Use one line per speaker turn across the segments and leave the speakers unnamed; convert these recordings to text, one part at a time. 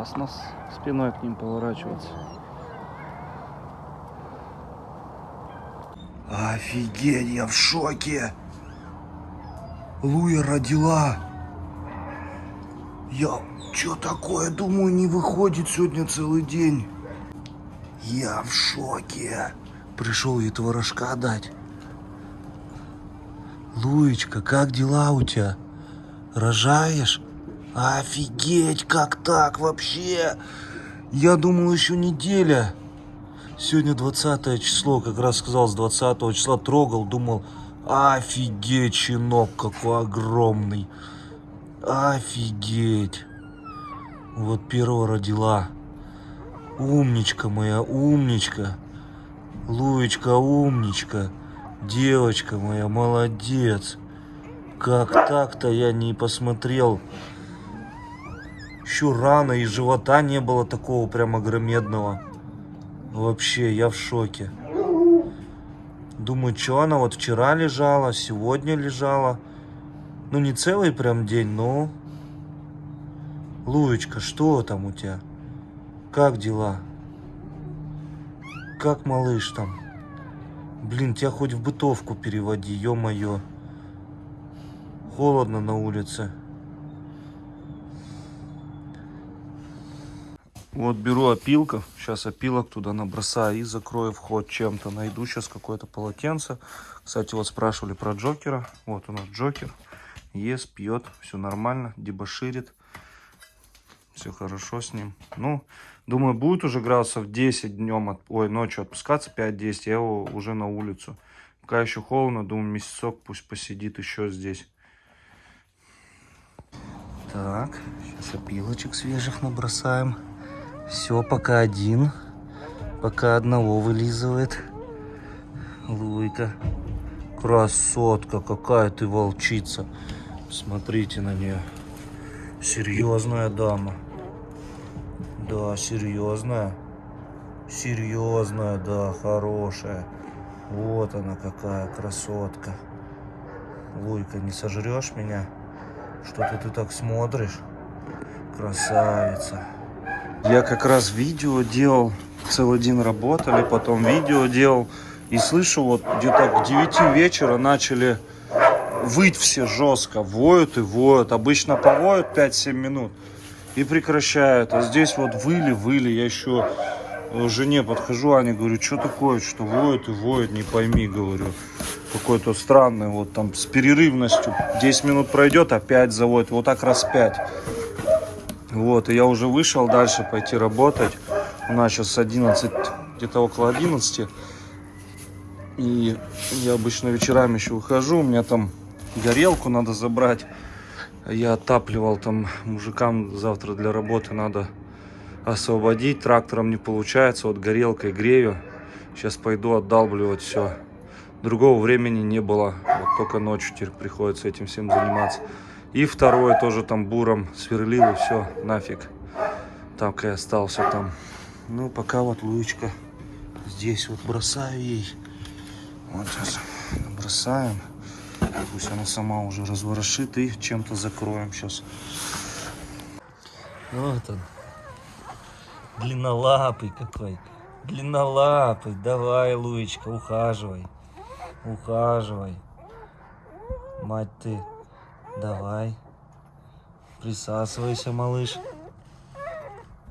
опасно спиной к ним поворачиваться.
Офигеть, я в шоке. Луя родила. Я чё такое, думаю, не выходит сегодня целый день. Я в шоке. Пришел ей творожка дать. Луечка, как дела у тебя? Рожаешь? Офигеть, как так вообще? Я думал, еще неделя. Сегодня 20 число, как раз сказал, с 20 числа трогал, думал, офигеть, щенок какой огромный. Офигеть. Вот первого родила. Умничка моя, умничка. Луечка, умничка. Девочка моя, молодец. Как так-то я не посмотрел. Еще рано, и живота не было такого прям огромедного. Вообще, я в шоке. Думаю, что она вот вчера лежала, сегодня лежала. Ну, не целый прям день, но... Луечка, что там у тебя? Как дела? Как малыш там? Блин, тебя хоть в бытовку переводи, ё-моё. Холодно на улице. Вот беру опилков. Сейчас опилок туда набросаю и закрою вход чем-то. Найду сейчас какое-то полотенце. Кстати, вот спрашивали про Джокера. Вот у нас Джокер. Ест, пьет, все нормально, дебоширит. Все хорошо с ним. Ну, думаю, будет уже градусов 10 днем, ночью отпускаться, 5-10, я его уже на улицу. Пока еще холодно, думаю, месяцок пусть посидит еще здесь. Так, сейчас опилочек свежих набросаем. Все, пока один. Пока одного вылизывает. Луйка. Красотка, какая ты волчица. Смотрите на нее. Серьезная дама. Да, серьезная. Серьезная, да, хорошая. Вот она какая красотка. Луйка, не сожрешь меня? Что-то ты так смотришь. Красавица. Я как раз видео делал. Целый день работали, потом видео делал. И слышу, вот где-то к 9 вечера начали выть все жестко. Воют и воют. Обычно повоют 5-7 минут и прекращают. А здесь вот выли. Я еще жене подхожу, Ане говорю, что такое, что воют и воют, не пойми, говорю. Какой-то странный, вот там с перерывностью. 10 минут пройдет, опять заводит. Вот так раз 5. Вот, и я уже вышел дальше пойти работать. У нас сейчас 11, где-то около 11. И я обычно вечерами еще выхожу. У меня там горелку надо забрать. Я отапливал там мужикам завтра для работы надо освободить. Трактором не получается. Вот горелкой грею. Сейчас пойду отдалбливать все. Другого времени не было. Вот только ночью теперь приходится этим всем заниматься. И второй тоже там буром сверлил и все, нафиг. Так и остался там. Ну, пока вот Луечка здесь вот бросаю ей. Вот сейчас бросаем. Пусть она сама уже разворошит и чем-то закроем сейчас. Вот он. Длиннолапый какой. Длиннолапый. Давай, Луечка, ухаживай. Ухаживай. Мать ты. Давай. Присасывайся, малыш.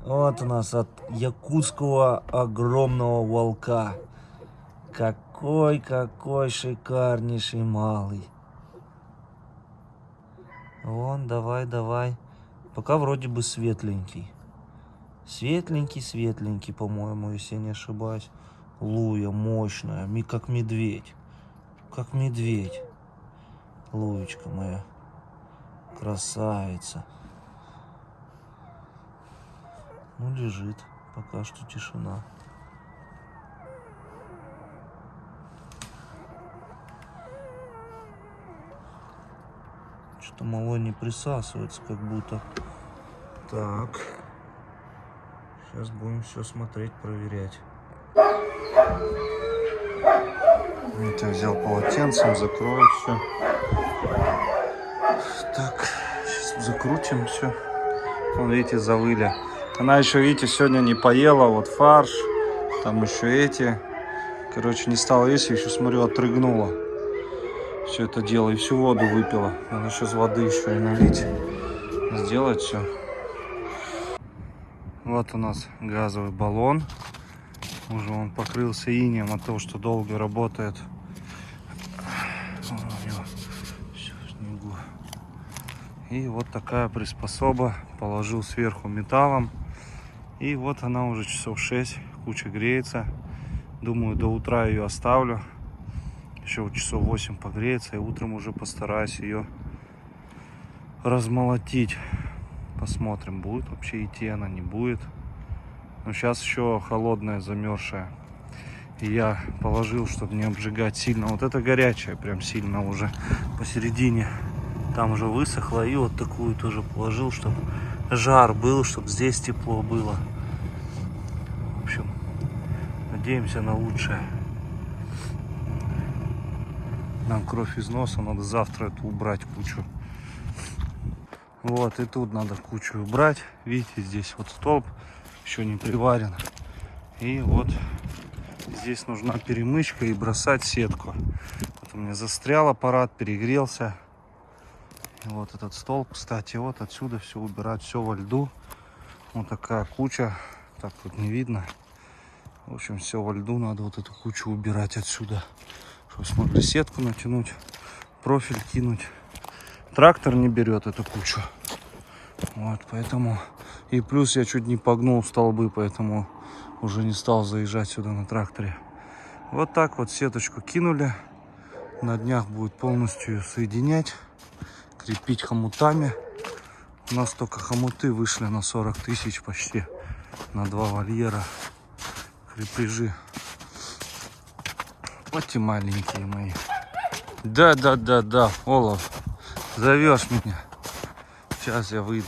Вот у нас от якутского огромного волка. Какой шикарнейший малый. Вон, давай. Пока вроде бы светленький. Светленький, по-моему, если я не ошибаюсь. Луя мощная, как медведь. Как медведь. Луечка моя. Красавица. Ну, лежит. Пока что тишина. Что-то малой не присасывается, как будто. Так. Сейчас будем все смотреть, проверять. Вот я взял полотенцем, закрою все. Так, сейчас закрутим все. Вон, видите, завыли.
Она еще, видите, сегодня не поела. Вот фарш, там еще эти. Короче, не стала есть, еще, смотрю, отрыгнула все это дело и всю воду выпила. Надо сейчас воды еще и налить, сделать все. Вот у нас газовый баллон. Уже он покрылся инеем от того, что долго работает. Вон у него все в снегу. И вот такая приспособа. Положил сверху металлом. И вот она уже часов 6. Куча греется. Думаю, до утра ее оставлю. Еще часов 8 погреется. И утром уже постараюсь ее размолотить. Посмотрим, будет вообще идти она, не будет. Но сейчас еще холодная, замерзшая. И я положил, чтобы не обжигать сильно. Вот это горячая, прям сильно уже посередине. Там уже высохло. И вот такую тоже положил, чтобы жар был, чтобы здесь тепло было. В общем, надеемся на лучшее. Нам кровь из носа, надо завтра это убрать кучу. Вот, и тут надо кучу убрать. Видите, здесь вот столб еще не приварен. И вот здесь нужна перемычка и бросать сетку. Вот у меня застрял аппарат, перегрелся. И вот этот столб, кстати, вот отсюда все убирать, все во льду. Вот такая куча. Так тут не видно. В общем, все во льду, надо вот эту кучу убирать отсюда. Чтобы смогли сетку натянуть, профиль кинуть. Трактор не берет эту кучу. Вот, поэтому... И плюс я чуть не погнул столбы, поэтому уже не стал заезжать сюда на тракторе. Вот так вот сеточку кинули. На днях будет полностью ее соединять. Крепить хомутами. У нас только хомуты вышли на 40 тысяч почти. На 2 вольера. Крепежи. Вот эти маленькие мои. Да, Олаф. Зовешь меня. Сейчас я выйду.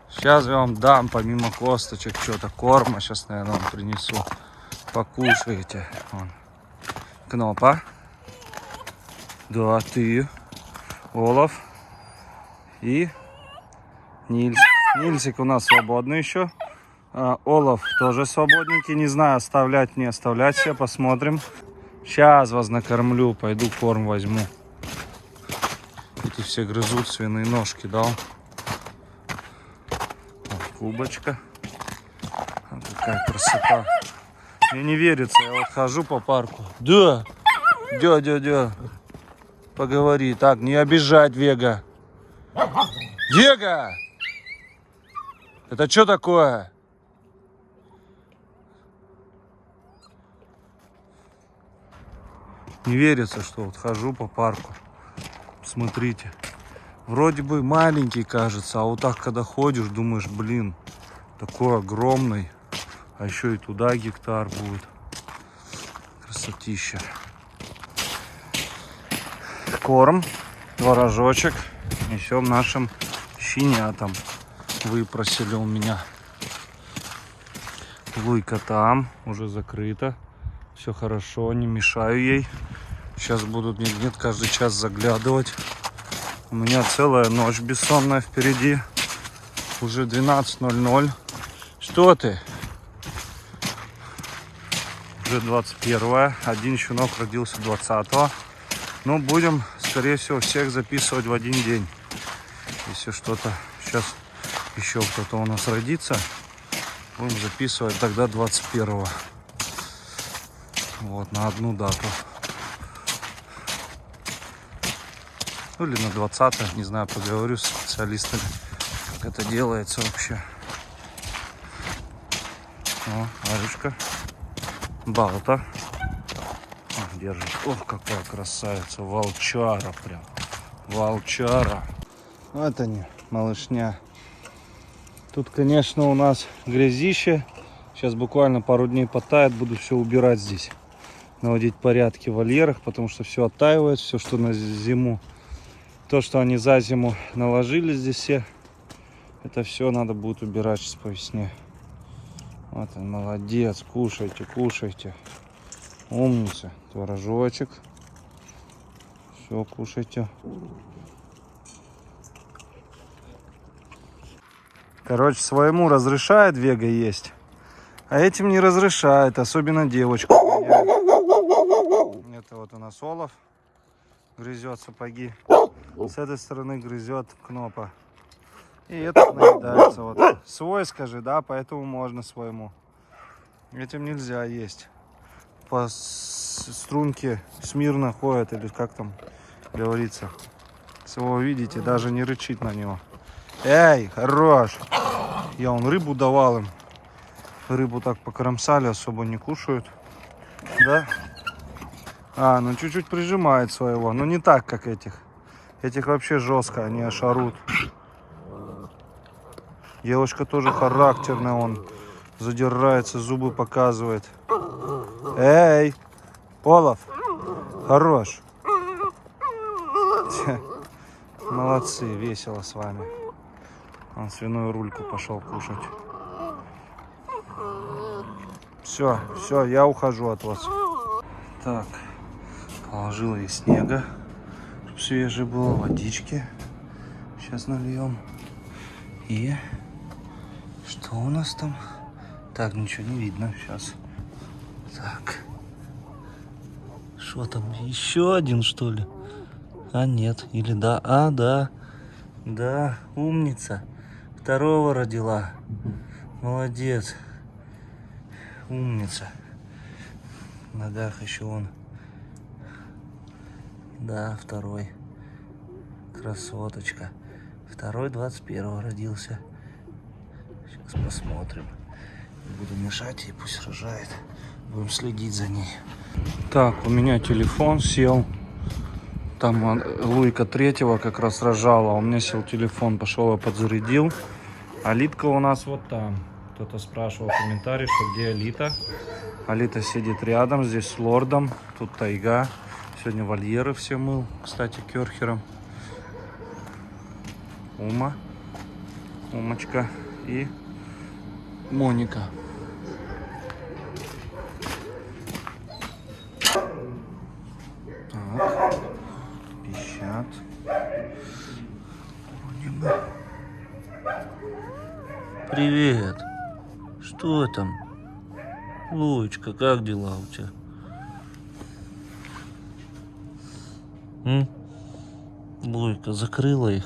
Сейчас я вам дам, помимо косточек, что-то корма. Сейчас, наверное, вам принесу. Покушаете. Вон. Кнопа. Да, ты. Олаф. И Нильс. Нильсик у нас свободный еще. Олаф тоже свободненький. Не знаю, оставлять, не оставлять себе. Посмотрим. Сейчас вас накормлю. Пойду корм возьму. Эти все грызут, свиные ножки дал. Вот, кубочка. Вот какая красота. Мне не верится. Я вот хожу по парку. Да. Поговори. Так, не обижать Вега. Вега! Это что такое? Не верится, что вот хожу по парку. Смотрите. Вроде бы маленький кажется, а вот так, когда ходишь, думаешь, блин, такой огромный. А еще и туда гектар будет. Красотища. Корм, творожочек несем нашим щенятам. Выпросили у меня. Луйка там, уже закрыта. Все хорошо, не мешаю ей. Сейчас будут, нет, каждый час заглядывать. У меня целая ночь бессонная впереди. Уже 12:00. Что ты? Уже 21-е. Один щенок родился 20-го. Ну, будем, скорее всего, всех записывать в один день. Если что-то сейчас еще кто-то у нас родится, будем записывать тогда 21-го. Вот, на одну дату. Ну, или на 20-е, не знаю, поговорю с специалистами, как это делается вообще. О, Арюшка. Балта. О, держит. Ох, какая красавица. Волчара прям. Волчара. Вот они, малышня. Тут, конечно, у нас грязище. Сейчас буквально пару дней потает. Буду все убирать здесь. Наводить порядки в вольерах, потому что все оттаивает. Все, что на зиму. То, что они за зиму наложили здесь все. Это все надо будет убирать сейчас по весне. Вот он, молодец. Кушайте, кушайте. Умница. Творожочек. Все, кушайте. Короче, своему разрешает Вега есть, а этим не разрешает, особенно девочка. Это вот у нас Олаф грызет сапоги, с этой стороны грызет Кнопа. И этот наедается. Вот. Свой, скажи, да, поэтому можно своему. Этим нельзя есть. По струнке смирно ходят, или как там говорится. Если вы видите, даже не рычит на него. Эй, хорош! Я вон рыбу давал им. Рыбу так покромсали, особо не кушают. Да? А, ну чуть-чуть прижимает своего. Но не так, как этих. Этих вообще жестко, они аж орут. Девушка тоже характерная, он задирается, зубы показывает. Эй, Олаф, хорош. Молодцы, весело с вами. Он свиную рульку пошел кушать. Все, я ухожу от вас. Так, положила и снега, чтобы свежее было, водички. Сейчас нальем. И что у нас там? Так, ничего не видно сейчас. Так. Что там? Еще один, что ли? А, нет. Или да? А, да. Да, умница. Второго родила. Молодец. Умница. В ногах еще он. Да, второй. Красоточка. Второй 21-го родился. Сейчас посмотрим. Буду мешать ей, пусть рожает. Будем следить за ней. Так, у меня телефон сел. Там Луйка 3-го как раз рожала. У меня сел телефон, пошел, я подзарядил. Алитка у нас вот там. Кто-то спрашивал в комментариях, что где Алита. Алита сидит рядом, здесь с лордом. Тут тайга. Сегодня вольеры все мыл, кстати, керхером. Умочка и Моника. Так, пищат. Привет. Что там? Луечка, как дела у тебя? Луйка закрыла их.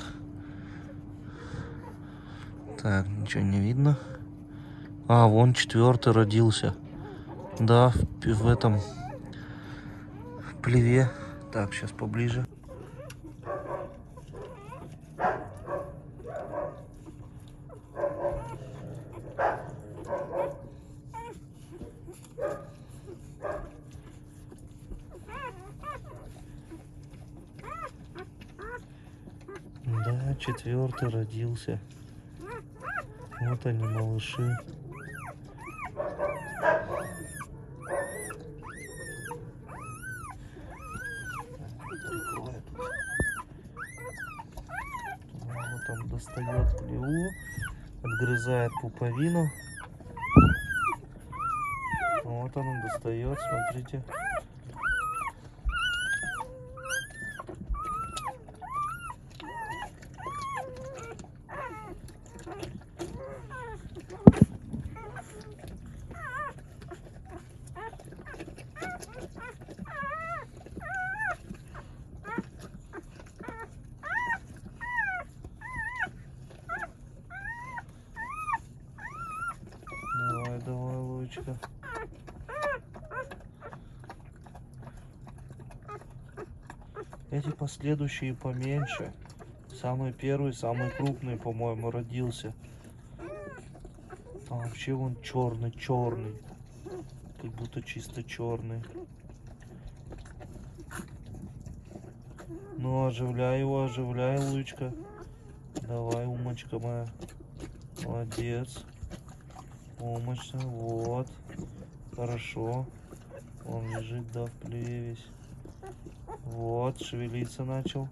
Так, ничего не видно. А, вон 4-й родился. Да, в этом в плеве. Так, сейчас поближе. Да, 4-й родился. Вот они, малыши. Вот он достает плеву, отгрызает пуповину. Вот он достает, смотрите. Давай, Луечка. Эти последующие поменьше. Самый первый, самый крупный, по-моему, родился. А вообще он черный. Как будто чисто черный. Ну, оживляй его, оживляй, Луечка. Давай, умочка моя. Молодец. Умочка, вот. Хорошо. Он лежит, да, в плеве весь. Вот, шевелиться начал.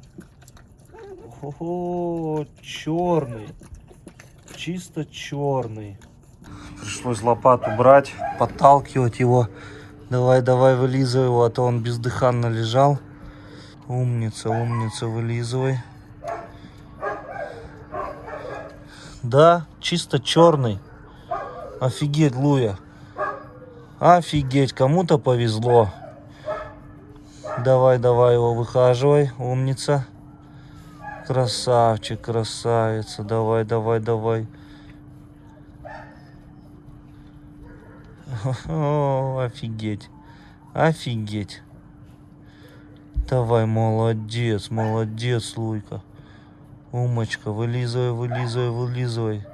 О, черный. Чисто черный. Пришлось лопату брать, подталкивать его. Давай, вылизывай его, а то он бездыханно лежал. Умница, вылизывай.
Да, чисто черный. Офигеть, Луя. Офигеть, кому-то повезло. Давай, давай его выхаживай, умница. Красавчик, красавица. Давай, давай, давай. О, офигеть. Офигеть. Давай, молодец, молодец, Луйка. Умочка, вылизывай, вылизывай, вылизывай.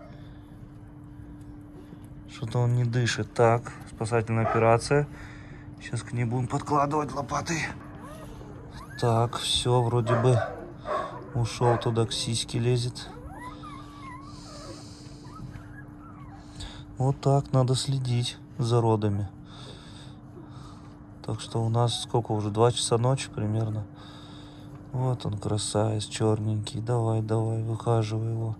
Что-то он не дышит. Так, спасательная операция. Сейчас к ней будем подкладывать лопаты. Так, все, вроде бы ушел туда, к сиське лезет. Вот так, надо следить за родами. Так что у нас сколько уже, 2 часа ночи примерно. Вот он, красавец, черненький. Давай, давай, выхаживай его.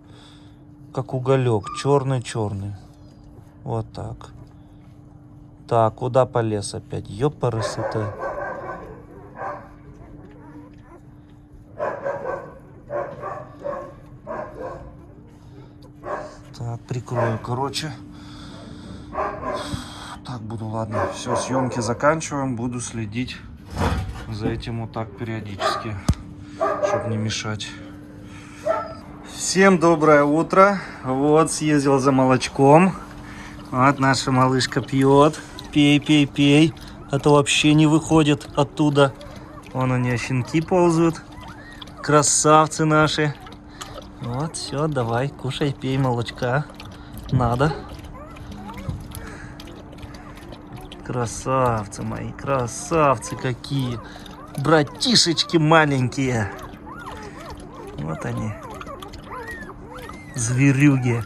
Как уголек, черный-черный. Вот так. Так, куда полез опять? Ёпарасоте. Так, прикрою, короче. Так, буду, ладно. Все, съемки заканчиваем. Буду следить за этим вот так периодически, чтобы не мешать. Всем доброе утро. Вот, съездил за молочком. Вот наша малышка пьет. Пей, пей, пей. А то вообще не выходит оттуда. Вон у нее щенки ползают. Красавцы наши. Вот, все, давай, кушай, пей молочка. Надо. Красавцы мои, красавцы какие. Братишечки маленькие. Вот они. Зверюги.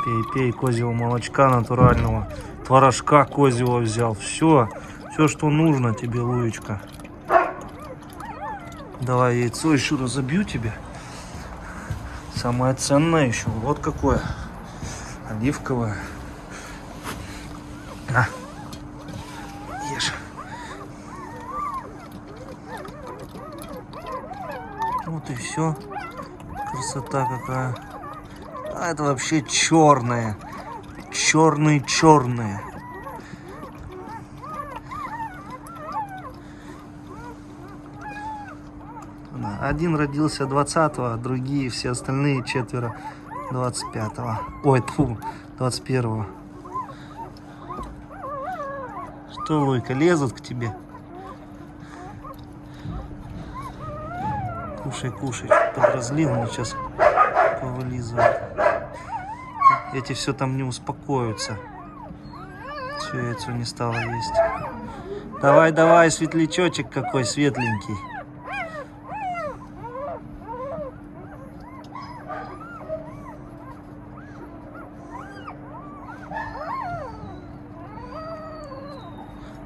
Пей, пей козьего молочка натурального. Творожка козьего взял. Все, что нужно тебе, Луечка. Давай яйцо еще разобью тебе. Самое ценное еще. Вот какое. Оливковое. На. Ешь. Вот и все. Красота какая. А это вообще черное. Черные. Один родился 20-го, а другие, все остальные 4 25-го. Ой, тьфу, 21-го. Что, Луйка, лезут к тебе? Кушай, кушай. Подразлил, они сейчас повылизывают. Эти все там не успокоятся. Все, яйцо не стало есть. Давай, давай, светлячочек какой светленький.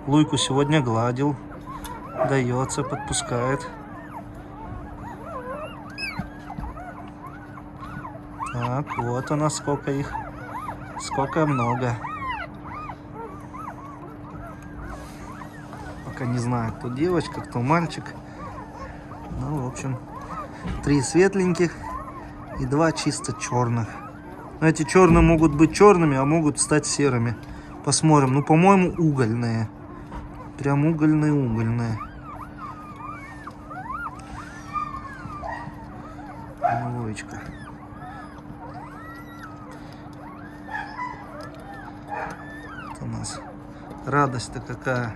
Луйку сегодня гладил. Дается, подпускает. Так, вот у нас сколько их. Сколько много. Пока не знаю, кто девочка, кто мальчик. Ну, в общем, 3 светленьких и 2 чисто черных. Но эти черные могут быть черными, а могут стать серыми. Посмотрим. Ну, по-моему, угольные. Прям угольные. Луечка. Это у нас радость-то какая.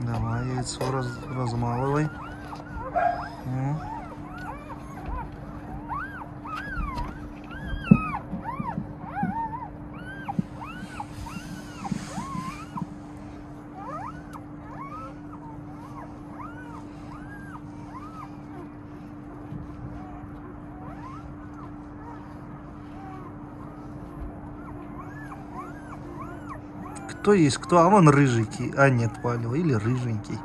Давай яйцо размалывай. Кто есть кто? А вон рыженький. А нет, Палева. Или рыженький.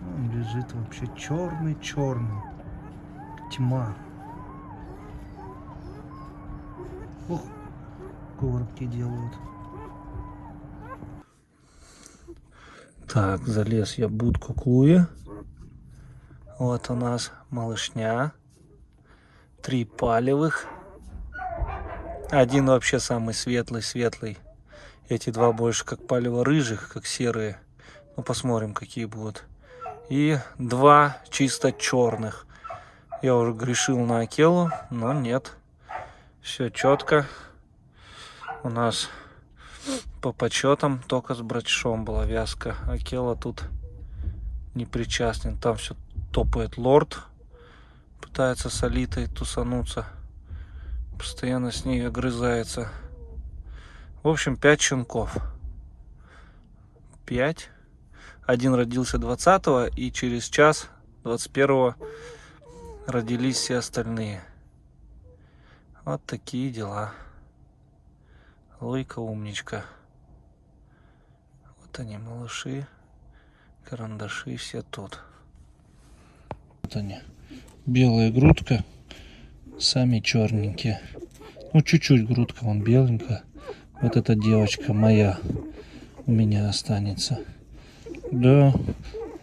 Он лежит вообще черный. Тьма. Ух. сковородки делают. Так, залез я в будку Клуи. Вот у нас малышня. 3 палевых. Один вообще самый светлый. Эти 2 больше как палево-рыжих, как серые. Ну, посмотрим, какие будут. И 2 чисто черных. Я уже грешил на Акелу, но нет. Все четко. У нас по подсчетам только с братишом была вязка. Акела тут не причастен. Там все топает лорд. Пытается с Алитой тусануться. Постоянно с ней огрызается. В общем, 5 щенков. 5. Один родился 20-го, и через час, 21-го, родились все остальные. Вот такие дела. Лойка умничка. Вот они, малыши, карандаши, все тут. Вот они. Белая грудка, сами черненькие. Ну, чуть-чуть грудка, вон беленькая. Вот эта девочка моя у меня останется. Да,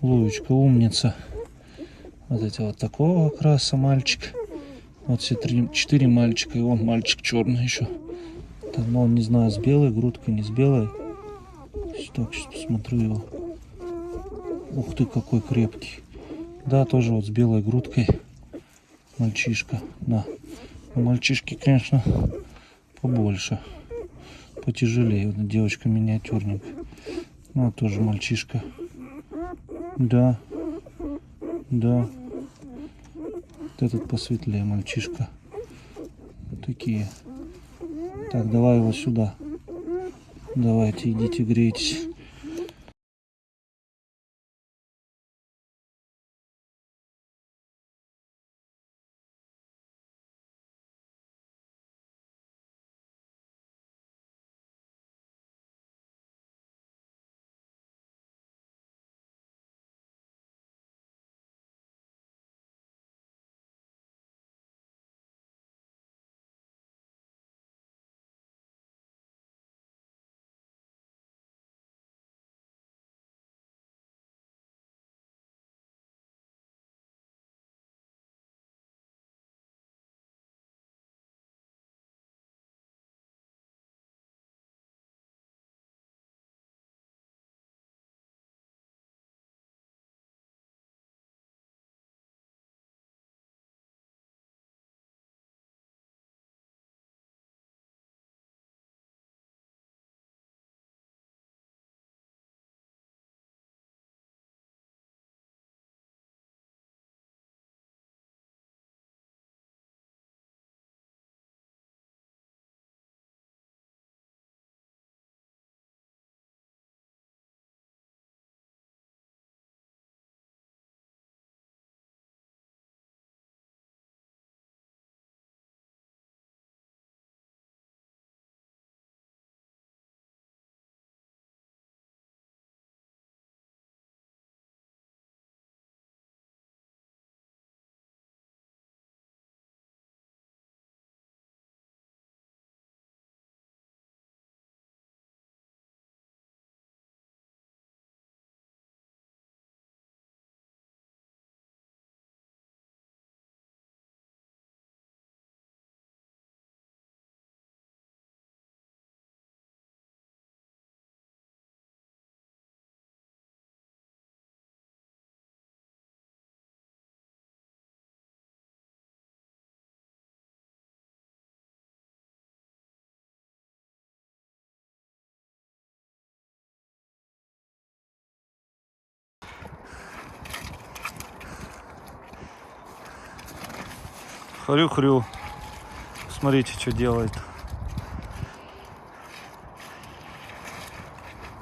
Луечка умница. Вот эти вот такого окраса мальчик. Вот все 4 мальчика, и вон мальчик черный еще. Так, ну, он не знаю, с белой грудкой, не с белой. Так, сейчас посмотрю его. Ух ты, какой крепкий. Да, тоже вот с белой грудкой. Мальчишка, да. У мальчишки, конечно, побольше. Потяжелее. Вот девочка миниатюрненькая. Ну, тоже мальчишка. Да. Да. Вот этот посветлее мальчишка. Такие. Так, давай его сюда. Давайте, идите, грейтесь.
Хрю-хрю. Смотрите, что делает.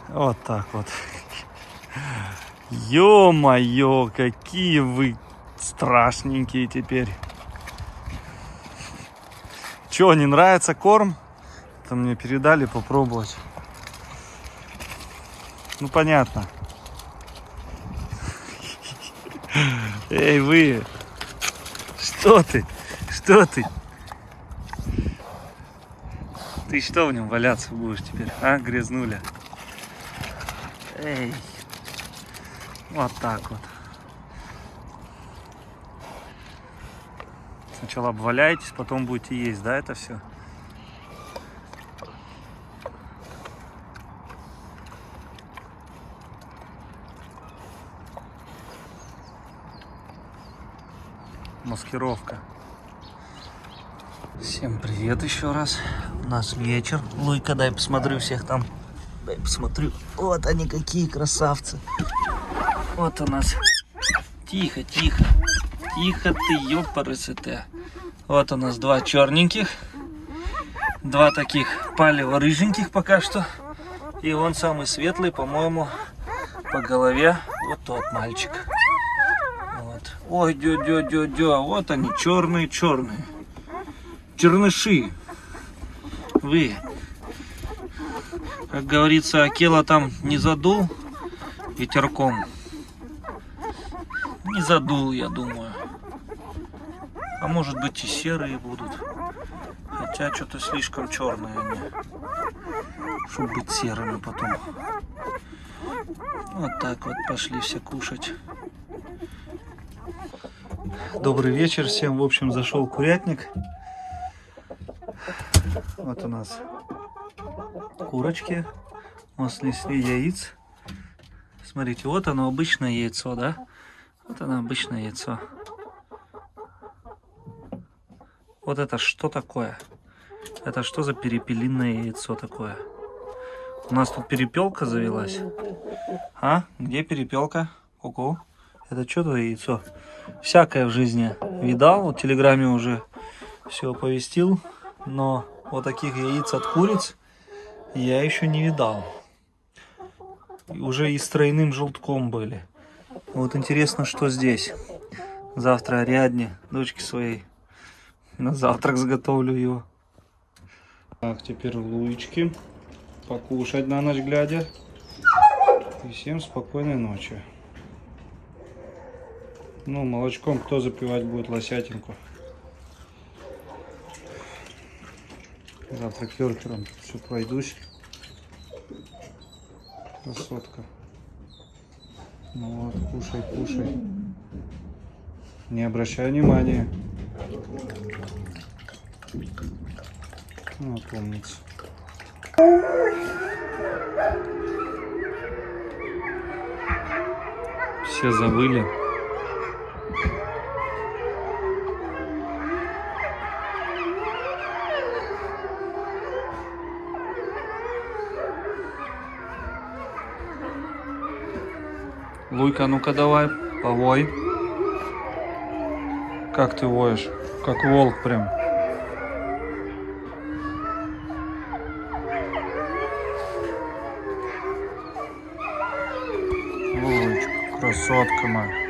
Вот так вот. Ё-моё, какие вы страшненькие теперь. Чё, не нравится корм? Это мне передали попробовать. Ну, понятно. Эй, вы! Что ты? Что ты? Ты что в нем валяться будешь теперь, а, грязнуля? Эй, вот так вот. Сначала обваляетесь, потом будете есть, да, это все? Маскировка. Всем привет еще раз. У нас вечер. Луйка, дай посмотрю всех там. Дай посмотрю. Вот они какие красавцы. Вот у нас. Тихо, тихо. Тихо ты, ёпарасоте. Вот у нас два черненьких. Два таких палево-рыженьких пока что. И он самый светлый, по-моему, по голове. Вот тот мальчик. Вот. Ой, дё-дё-дё-дё. Вот они, черные-черные. Черныши. Вы. Как говорится, Акела там не задул ветерком. Не задул, я думаю. А может быть и серые будут. Хотя что-то слишком черные они. Чтобы быть серыми потом. Вот так вот пошли все кушать. Добрый вечер всем. В общем, зашел курятник. Вот у нас курочки. Мы снесли яиц. Смотрите, вот оно обычное яйцо, да? Вот оно обычное яйцо. Вот это что такое? Это что за перепелиное яйцо такое? У нас тут перепелка завелась. А? Где перепелка? Ку-ку. Это что за яйцо? Всякое в жизни видал. Вот в Телеграме уже все оповестил. Но вот таких яиц от куриц я еще не видал. И уже и с тройным желтком были. Вот интересно, что здесь. Завтра Ариадне, дочке своей, на завтрак заготовлю его. Так, теперь Луечки. Покушать на ночь глядя. И всем спокойной ночи. Ну, молочком кто запивать будет лосятинку? Завтра керкером все пройдусь. Красотка. Ну вот, кушай, кушай. Не обращай внимания. Вот умница. Все забыли. Луйка, ну-ка давай, повой. Как ты воешь? Как волк прям. Луечка, красотка моя.